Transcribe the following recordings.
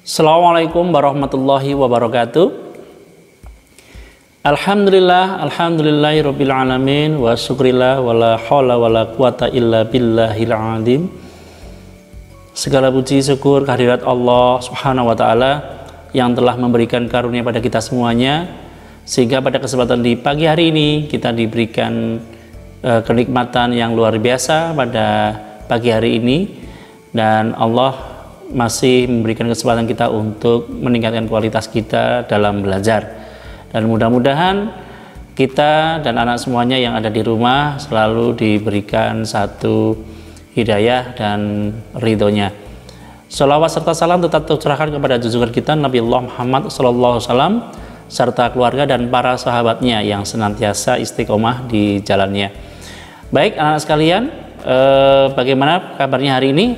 Assalamualaikum warahmatullahi wabarakatuh. Alhamdulillahirabbil alamin wa syukrillah wala haula wala quwata illa billahil azim. Segala puji syukur kehadirat Allah Subhanahu wa taala yang telah memberikan karunia pada kita semuanya, sehingga pada kesempatan di pagi hari ini kita diberikan kenikmatan yang luar biasa pada pagi hari ini, dan Allah masih memberikan kesempatan kita untuk meningkatkan kualitas kita dalam belajar. Dan mudah-mudahan kita dan anak semuanya yang ada di rumah selalu diberikan satu hidayah dan ridhonya. Sholawat serta salam tetap tercurahkan kepada junjungan kita Nabi Allah Muhammad SAW serta keluarga dan para sahabatnya yang senantiasa istiqomah di jalannya. Baik anak-anak sekalian, bagaimana kabarnya hari ini?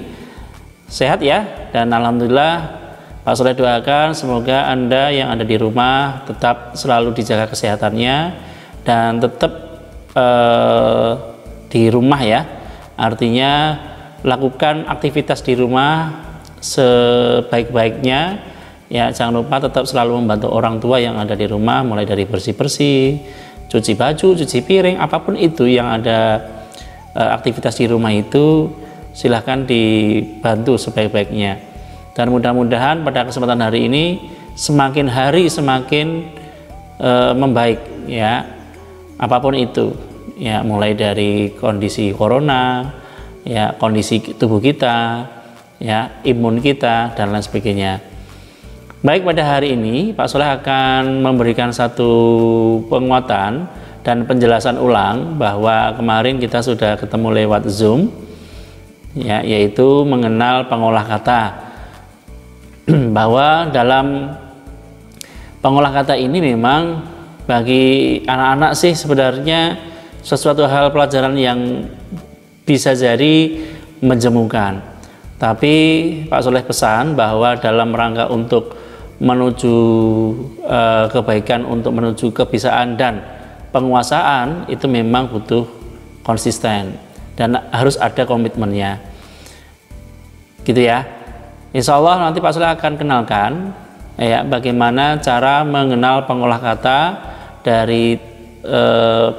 Sehat ya? Dan alhamdulillah Pak Soleh doakan semoga Anda yang ada di rumah tetap selalu dijaga kesehatannya dan tetap di rumah ya. Artinya lakukan aktivitas di rumah sebaik-baiknya ya. Jangan lupa tetap selalu membantu orang tua yang ada di rumah, mulai dari bersih-bersih, cuci baju, cuci piring, apapun itu yang ada aktivitas di rumah itu silahkan dibantu sebaik-baiknya. Dan mudah-mudahan pada kesempatan hari ini semakin hari semakin membaik ya, apapun itu ya, mulai dari kondisi corona ya, kondisi tubuh kita ya, imun kita dan lain sebagainya. Baik, pada hari ini Pak Soleh akan memberikan satu penguatan dan penjelasan ulang bahwa kemarin kita sudah ketemu lewat Zoom ya, yaitu mengenal pengolah kata. Bahwa dalam pengolah kata ini memang bagi anak-anak sih sebenarnya sesuatu hal pelajaran yang bisa jadi menjemukan. Tapi Pak Soleh pesan bahwa dalam rangka untuk menuju kebaikan, untuk menuju kebisaan dan penguasaan, itu memang butuh konsisten dan harus ada komitmennya gitu ya. Insya Allah nanti Pak Soleh akan kenalkan ya, bagaimana cara mengenal pengolah kata dari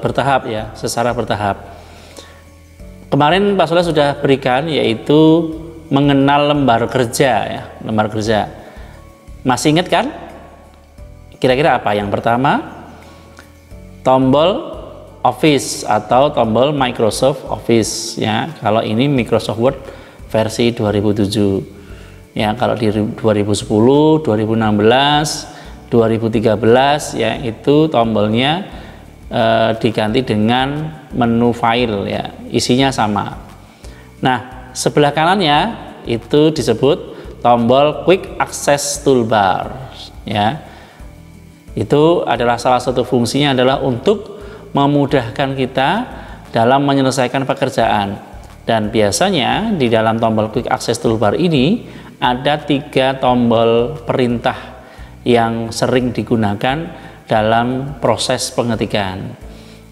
bertahap ya, secara bertahap. Kemarin Pak Soleh sudah berikan yaitu mengenal lembar kerja ya, lembar kerja. Masih ingat kan? Kira-kira apa? Yang pertama, tombol Office atau tombol Microsoft Office ya. Kalau ini Microsoft Word versi 2007 ya. Kalau di 2010, 2016, 2013 ya, itu tombolnya diganti dengan menu file ya, isinya sama. Nah, sebelah kanannya itu disebut tombol Quick Access Toolbar ya. Itu adalah salah satu fungsinya adalah untuk memudahkan kita dalam menyelesaikan pekerjaan. Dan biasanya di dalam tombol Quick Access Toolbar ini ada 3 tombol perintah yang sering digunakan dalam proses pengetikan,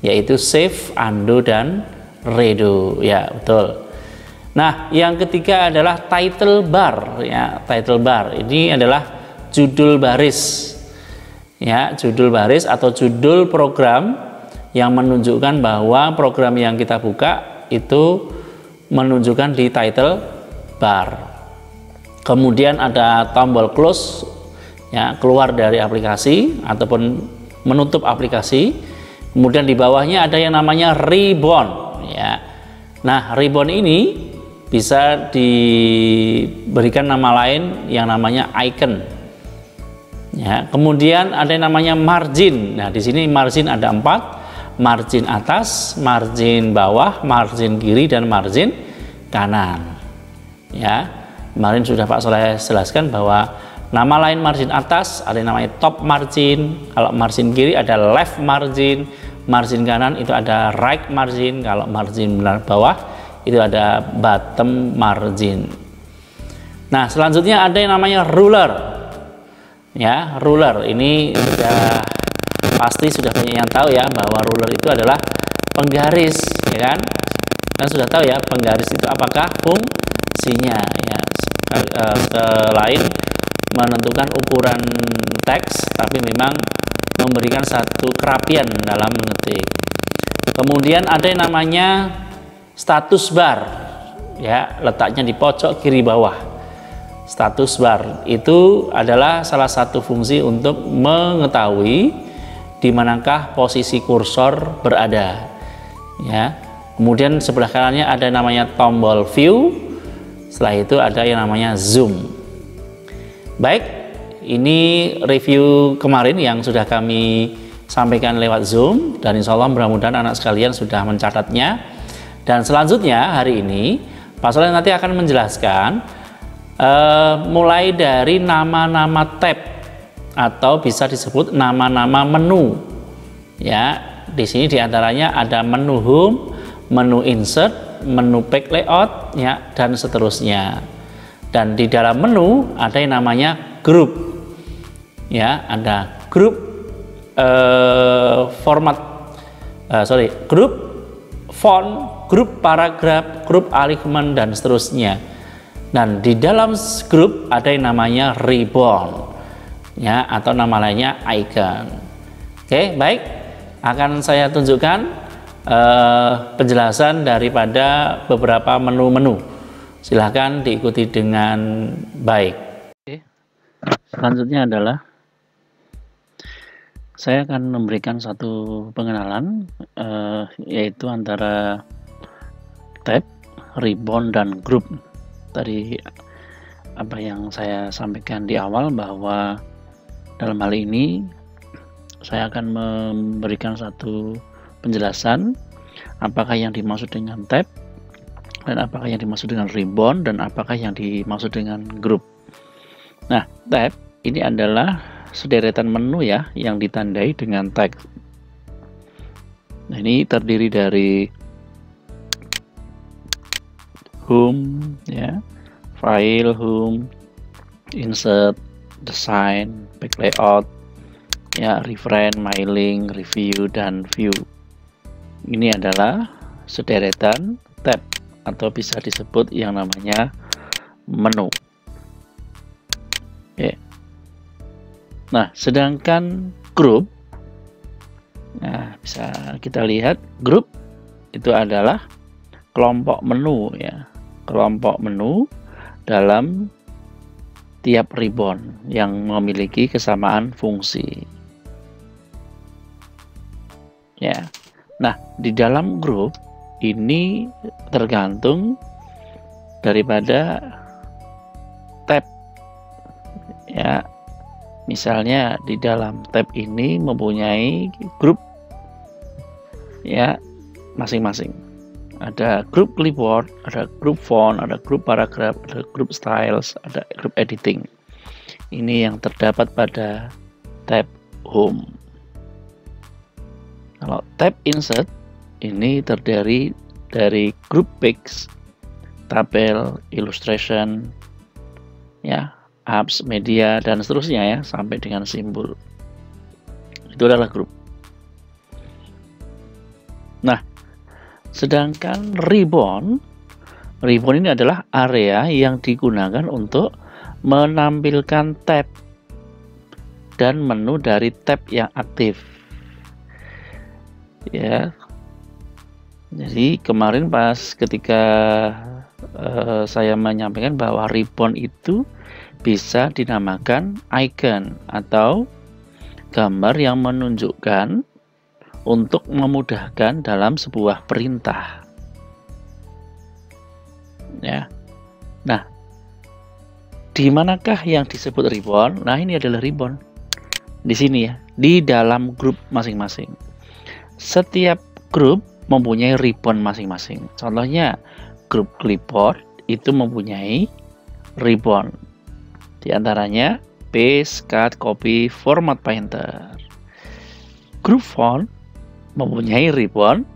yaitu save, undo, dan redo ya, betul. Nah, yang ketiga adalah title bar ya. Title bar ini adalah judul baris ya, judul baris atau judul program yang menunjukkan bahwa program yang kita buka itu menunjukkan di title bar. Kemudian ada tombol close ya, keluar dari aplikasi ataupun menutup aplikasi. Kemudian di bawahnya ada yang namanya ribbon ya. Nah, ribbon ini bisa diberikan nama lain yang namanya icon ya. Kemudian ada yang namanya margin. Nah, di sini margin ada 4. Margin atas, margin bawah, margin kiri, dan margin kanan ya. Kemarin sudah Pak Soleh jelaskan bahwa nama lain margin atas ada yang namanya top margin, kalau margin kiri ada left margin, margin kanan itu ada right margin, kalau margin bawah itu ada bottom margin. Nah, selanjutnya ada yang namanya ruler ya. Ruler ini sudah pasti sudah banyak yang tahu ya, bahwa ruler itu adalah penggaris, ya kan? Kan sudah tahu ya penggaris itu apakah fungsinya ya, selain menentukan ukuran teks, tapi memang memberikan satu kerapian dalam mengetik. Kemudian ada yang namanya status bar, ya, letaknya di pojok kiri bawah. Status bar itu adalah salah satu fungsi untuk mengetahui di manakah posisi kursor berada, ya. Kemudian sebelah kanannya ada namanya tombol view, setelah itu ada yang namanya zoom. Baik, ini review kemarin yang sudah kami sampaikan lewat Zoom, dan insya Allah mudah-mudahan anak sekalian sudah mencatatnya. Dan selanjutnya hari ini Pak Soleh nanti akan menjelaskan mulai dari nama-nama tab atau bisa disebut nama-nama menu. Ya, di sini diantaranya ada menu home, menu insert, menu page layout, ya, dan seterusnya. Dan di dalam menu ada yang namanya grup, ya, ada grup grup font, grup paragraf, grup alignment, dan seterusnya. Dan di dalam grup ada yang namanya ribbon, ya, atau nama lainnya icon. Oke, baik, akan saya tunjukkan penjelasan daripada beberapa menu-menu. Silahkan diikuti dengan baik. Oke. Selanjutnya adalah saya akan memberikan satu pengenalan, yaitu antara tab, ribbon, dan grup. Tadi apa yang saya sampaikan di awal, bahwa dalam hal ini saya akan memberikan satu penjelasan apakah yang dimaksud dengan tab, dan apakah yang dimaksud dengan ribbon, dan apakah yang dimaksud dengan grup. Nah, tab ini adalah sederetan menu, ya, yang ditandai dengan tag. Nah, ini terdiri dari home, ya, file, home, insert, design, page layout, ya, reference, my link, review, dan view. Ini adalah sederetan tab atau bisa disebut yang namanya menu. Oke. Nah, sedangkan grup, nah, bisa kita lihat grup itu adalah kelompok menu, ya, kelompok menu dalam tiap ribbon yang memiliki kesamaan fungsi, ya. Nah, di dalam grup ini tergantung daripada tab, ya. Misalnya di dalam tab ini mempunyai grup, ya, masing-masing. Ada grup clipboard, ada grup font, ada grup paragraf, ada grup styles, ada grup editing. Ini yang terdapat pada tab home. Kalau tab insert ini terdiri dari grup page, tabel, illustration, ya, apps, media, dan seterusnya, ya, sampai dengan simbol. Itu adalah grup. Nah, sedangkan ribbon ini adalah area yang digunakan untuk menampilkan tab dan menu dari tab yang aktif, ya. Jadi kemarin pas ketika saya menyampaikan bahwa ribbon itu bisa dinamakan icon atau gambar yang menunjukkan untuk memudahkan dalam sebuah perintah, ya. Nah, di manakah yang disebut ribbon? Nah, ini adalah ribbon di sini, ya, di dalam grup masing-masing. Setiap grup mempunyai ribbon masing-masing. Contohnya grup clipboard itu mempunyai ribbon. Di antaranya paste, cut, copy, format painter. Grup font mempunyai ribbon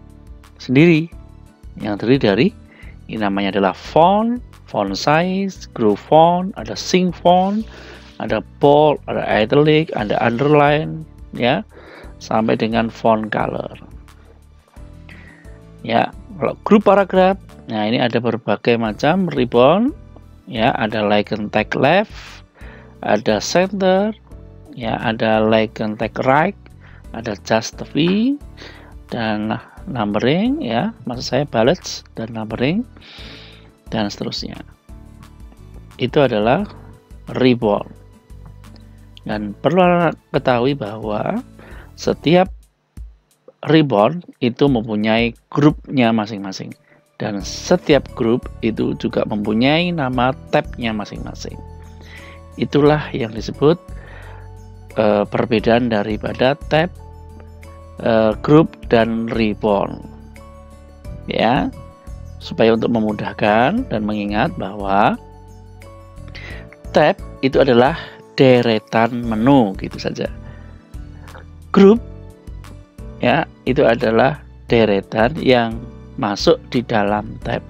sendiri yang terdiri dari, ini namanya adalah font, font size, group font, ada sync font, ada bold, ada italic, ada underline, ya, sampai dengan font color. Ya, kalau grup paragraf, nah ini ada berbagai macam ribbon, ya, ada legend tag left, ada center, ya, ada legend tag right, ada just v, dan numbering, ya, maksud saya bullets dan numbering, dan seterusnya. Itu adalah ribbon. Dan perlu ketahui bahwa setiap ribbon itu mempunyai grupnya masing-masing, dan setiap grup itu juga mempunyai nama tabnya masing-masing. Itulah yang disebut perbedaan daripada tab, grup, dan ribbon. Ya, supaya untuk memudahkan dan mengingat bahwa tab itu adalah deretan menu, gitu saja. Grup, ya, itu adalah deretan yang masuk di dalam tab.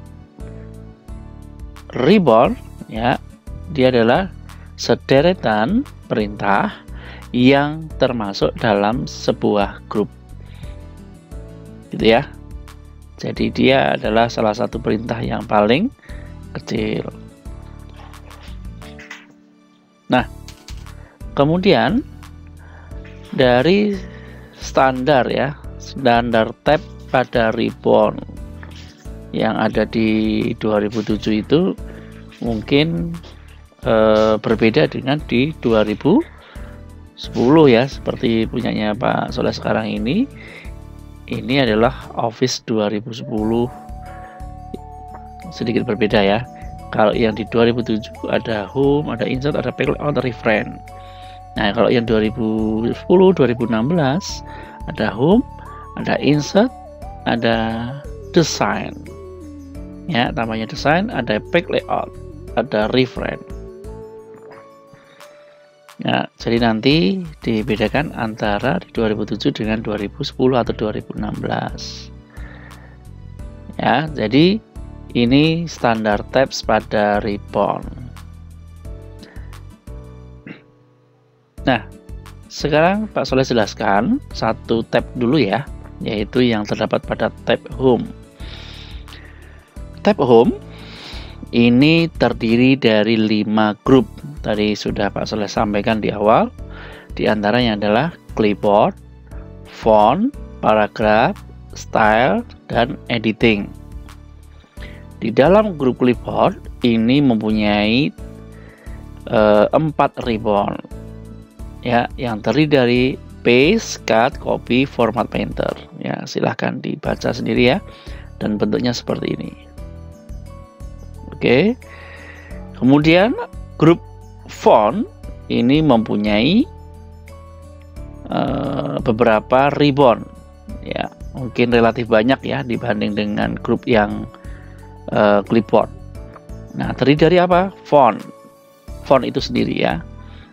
Ribbon, ya, dia adalah sederetan perintah yang termasuk dalam sebuah grup, gitu ya. Jadi dia adalah salah satu perintah yang paling kecil. Nah, kemudian dari standar, ya, standar tab pada ribbon yang ada di 2007 itu mungkin berbeda dengan di 2010, ya, seperti punyanya Pak Soleh sekarang ini adalah Office 2010, sedikit berbeda, ya. Kalau yang di 2007 ada home, ada insert, ada background, ada refrain. Nah, kalau yang 2010, 2016 ada home, ada insert, ada design. Ya, namanya design, ada back layout, ada refrain. Ya, jadi nanti dibedakan antara di 2007 dengan 2010 atau 2016. Ya, jadi ini standar tabs pada ribbon. Nah, sekarang Pak Soleh jelaskan satu tab dulu, ya, yaitu yang terdapat pada tab home. Tab home ini terdiri dari 5 grup. Tadi sudah Pak Soleh sampaikan di awal. Di antaranya adalah clipboard, font, paragraph, style, dan editing. Di dalam grup clipboard ini mempunyai 4 ribbon, ya, yang terdiri dari paste, cut, copy, format painter. Ya, silahkan dibaca sendiri, ya, dan bentuknya seperti ini. Oke. Kemudian grup font ini mempunyai beberapa ribbon, ya, mungkin relatif banyak, ya, dibanding dengan grup yang clipboard. Nah, terdiri dari apa? Font itu sendiri, ya.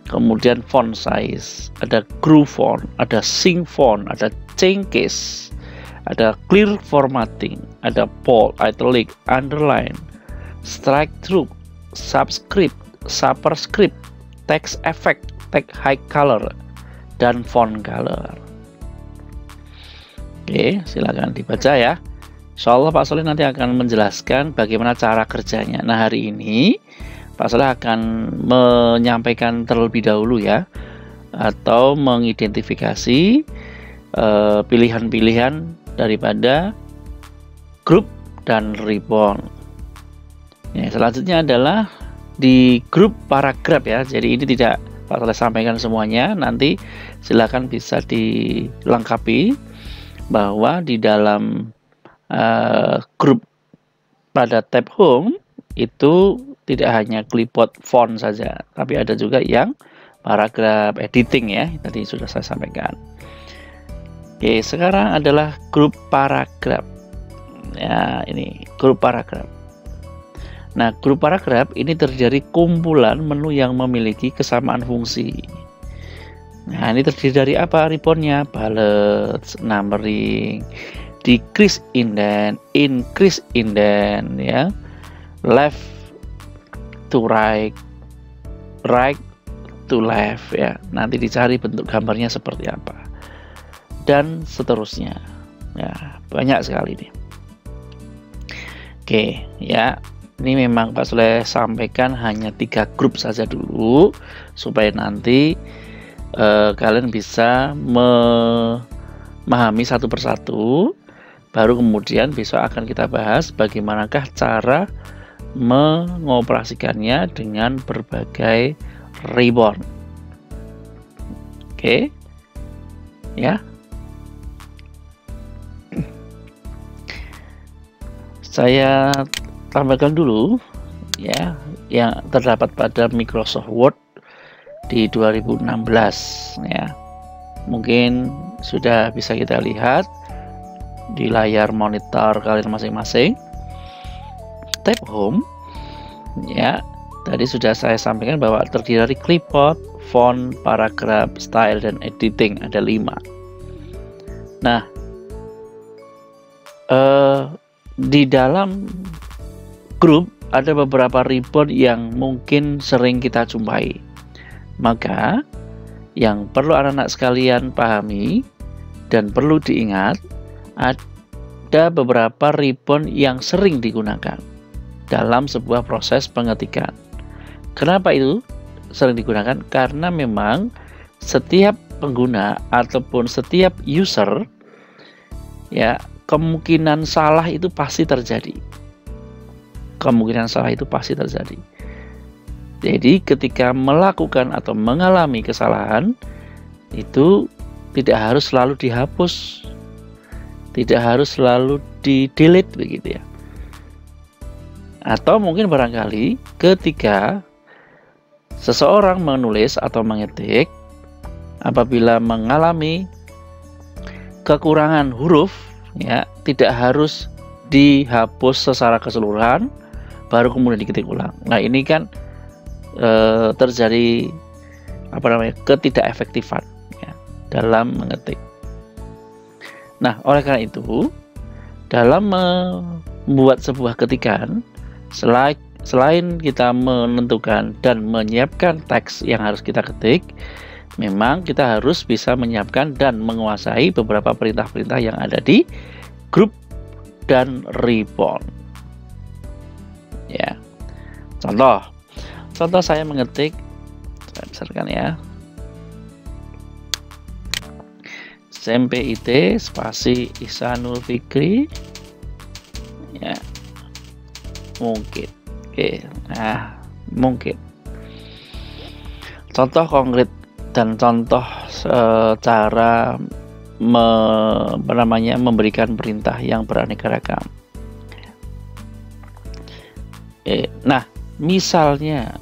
Kemudian font size, ada groove font, ada sync font, ada change case, ada clear formatting, ada bold, italic, underline, strike through, subscript, superscript, text effect, text high color, dan font color. Oke, silakan dibaca, ya. Insya Allah Pak Soleh nanti akan menjelaskan bagaimana cara kerjanya. Nah, hari ini Pak Soleh akan menyampaikan terlebih dahulu, ya, atau mengidentifikasi pilihan-pilihan daripada grup dan ribbon. Ya, selanjutnya adalah di grup paragraf, ya. Jadi ini tidak Pak Soleh sampaikan semuanya, nanti silakan bisa dilengkapi bahwa di dalam grup pada tab home itu tidak hanya clipboard font saja, tapi ada juga yang paragraf editing, ya, tadi sudah saya sampaikan. Oke, sekarang adalah grup paragraf. Ya, ini grup paragraf. Nah, grup paragraf ini terdiri dari kumpulan menu yang memiliki kesamaan fungsi. Nah, ini terdiri dari apa ribbonnya? Bullets, numbering, decrease indent, increase indent, ya, left to right, right to left, ya. Nanti dicari bentuk gambarnya seperti apa, dan seterusnya. Ya, banyak sekali nih. Oke, ya. Ini memang Pak Soleh sampaikan hanya 3 grup saja dulu supaya nanti kalian bisa memahami satu persatu. Baru kemudian besok akan kita bahas bagaimanakah cara mengoperasikannya dengan berbagai ribbon. Oke, ya. Saya tambahkan dulu ya yang terdapat pada Microsoft Word di 2016 ya. Mungkin sudah bisa kita lihat di layar monitor kalian masing-masing. Tab Home ya, tadi sudah saya sampaikan bahwa terdiri dari clipboard, font, paragraf, style, dan editing, ada 5. Nah, di dalam grup ada beberapa ribbon yang mungkin sering kita jumpai. Maka yang perlu anak-anak sekalian pahami dan perlu diingat, ada beberapa ribbon yang sering digunakan dalam sebuah proses pengetikan. Kenapa itu sering digunakan? Karena memang setiap pengguna ataupun setiap user ya, kemungkinan salah itu pasti terjadi. Kemungkinan salah itu pasti terjadi. Jadi ketika melakukan atau mengalami kesalahan itu tidak harus selalu dihapus, tidak harus selalu di-delete begitu ya. Atau mungkin barangkali ketika seseorang menulis atau mengetik, apabila mengalami kekurangan huruf ya, tidak harus dihapus secara keseluruhan baru kemudian diketik ulang. Nah, ini kan terjadi ketidakefektifan ya, dalam mengetik. Nah, oleh karena itu dalam membuat sebuah ketikan, selain kita menentukan dan menyiapkan teks yang harus kita ketik, memang kita harus bisa menyiapkan dan menguasai beberapa perintah-perintah yang ada di grup dan ribbon. Ya, contoh saya mengetik, saya besarkan ya, SMPIT spasi Ihsanul Fikri ya, mungkin. Oke, nah mungkin contoh konkret dan contoh cara memberikan perintah yang beraneka ragam. Nah, misalnya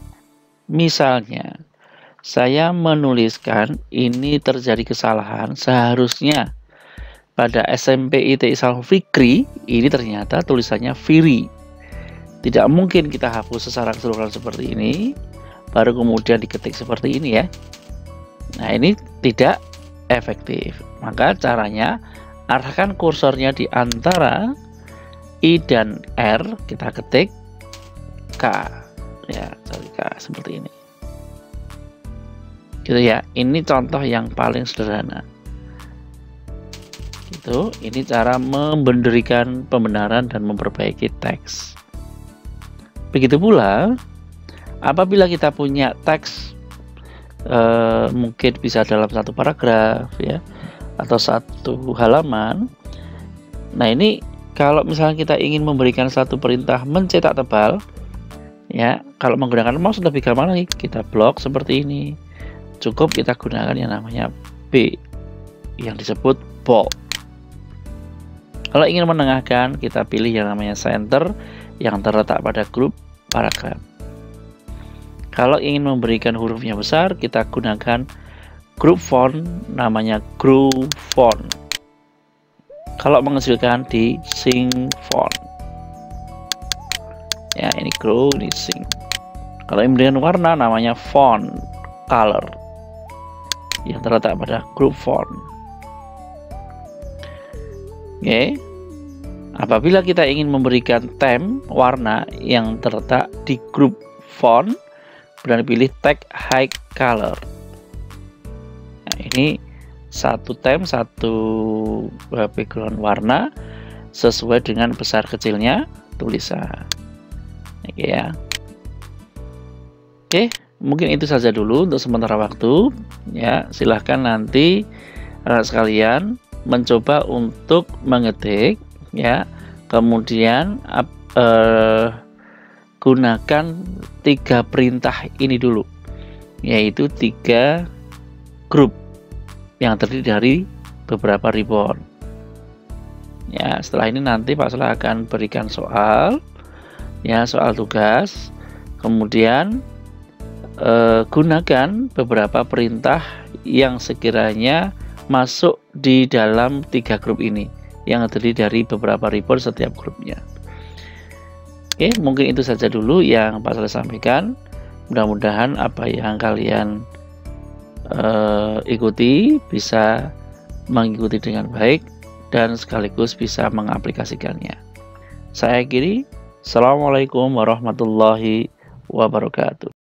saya menuliskan ini terjadi kesalahan, seharusnya pada SMPIT Ihsanul Fikri ini ternyata tulisannya Firi. Tidak mungkin kita hapus secara keseluruhan seperti ini baru kemudian diketik seperti ini ya. Nah, ini tidak efektif. Maka caranya arahkan kursornya di antara I dan R, kita ketik K ya, cari K seperti ini gitu ya. Ini contoh yang paling sederhana gitu. Ini cara memberikan pembenaran dan memperbaiki teks. Begitu pula apabila kita punya teks mungkin bisa dalam satu paragraf ya, atau satu halaman. Nah, ini kalau misalnya kita ingin memberikan satu perintah mencetak tebal ya, kalau menggunakan mouse lebih gampang lagi, kita blok seperti ini. Cukup kita gunakan yang namanya B yang disebut bold. Kalau ingin menengahkan, kita pilih yang namanya center yang terletak pada grup paragraf. Kalau ingin memberikan hurufnya besar, kita gunakan grup font namanya grow font. Kalau mengecilkan di sing font. Ya, ini grow, ini sing. Kalau ingin memberikan warna namanya font color yang terletak pada grup font. Oke. Apabila kita ingin memberikan theme warna yang terletak di grup font, kemudian pilih tag high color. Nah, ini satu theme, satu background warna sesuai dengan besar kecilnya. tulisan. Oke ya. Oke, mungkin itu saja dulu untuk sementara waktu. Ya, silahkan nanti sekalian mencoba untuk mengetik, ya. Kemudian gunakan 3 perintah ini dulu, yaitu 3 grup yang terdiri dari beberapa ribbon. Ya, setelah ini nanti Pak Soleh akan berikan soal, ya, soal tugas. Kemudian gunakan beberapa perintah yang sekiranya masuk di dalam 3 grup ini, yang terdiri dari beberapa ribbon setiap grupnya. Oke, mungkin itu saja dulu yang Pak Soleh sampaikan. Mudah-mudahan apa yang kalian ikuti bisa mengikuti dengan baik dan sekaligus bisa mengaplikasikannya. Saya akhiri. Assalamualaikum warahmatullahi wabarakatuh.